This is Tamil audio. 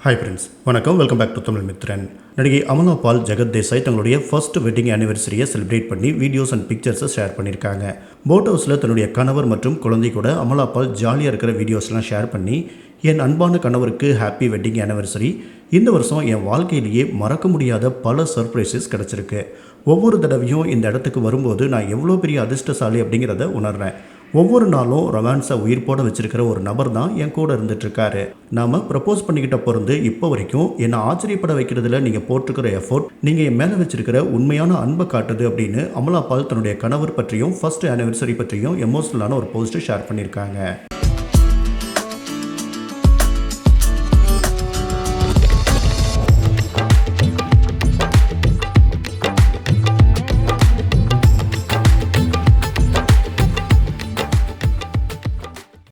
ஹாய் ஃப்ரெண்ட்ஸ், வணக்கம். Welcome back to Tamil Mithran. நடிகை அமலா பால் ஜெகத் தேசாய் தங்களுடைய ஃபர்ஸ்ட் வெட்டிங் ஆனிவர்சரியை செலிப்ரேட் பண்ணி வீடியோஸ் அண்ட் பிக்சர்ஸை ஷேர் பண்ணியிருக்காங்க. போட் ஹவுஸில் தன்னுடைய கணவர் மற்றும் குழந்தை கூட அமலா பால் ஜாலியாக இருக்கிற வீடியோஸ்லாம் ஷேர் பண்ணி, என் அன்பான கணவருக்கு ஹாப்பி வெட்டிங் ஆனிவர்சரி. இந்த வருஷம் என் வாழ்க்கையிலேயே மறக்க முடியாத பல சர்ப்ரைசஸ் கிடச்சிருக்கு. ஒவ்வொரு தடவையும் இந்த இடத்துக்கு வரும்போது நான் எவ்வளோ பெரிய அதிர்ஷ்டசாலி அப்படிங்கிறத உணர்றேன். ஒவ்வொரு நாளும் ரொமான்ஸை உயிர் போட வச்சிருக்கிற ஒரு நபர் தான் என் கூட இருந்துட்டுருக்காரு. நாம் ப்ரப்போஸ் பண்ணிக்கிட்ட பிறந்து இப்போ வரைக்கும் என்னை ஆச்சரியப்பட வைக்கிறதுல நீங்கள் போட்டிருக்கிற எஃபோர்ட், நீங்கள் என் மேலே வச்சிருக்கிற உண்மையான அன்பை காட்டுது அப்படின்னு அமலா பால் தன்னுடைய கணவர் பற்றியும் ஃபர்ஸ்ட் ஆனிவர்சரி பற்றியும் எமோஷனலான ஒரு போஸ்ட்டு ஷேர் பண்ணியிருக்காங்க.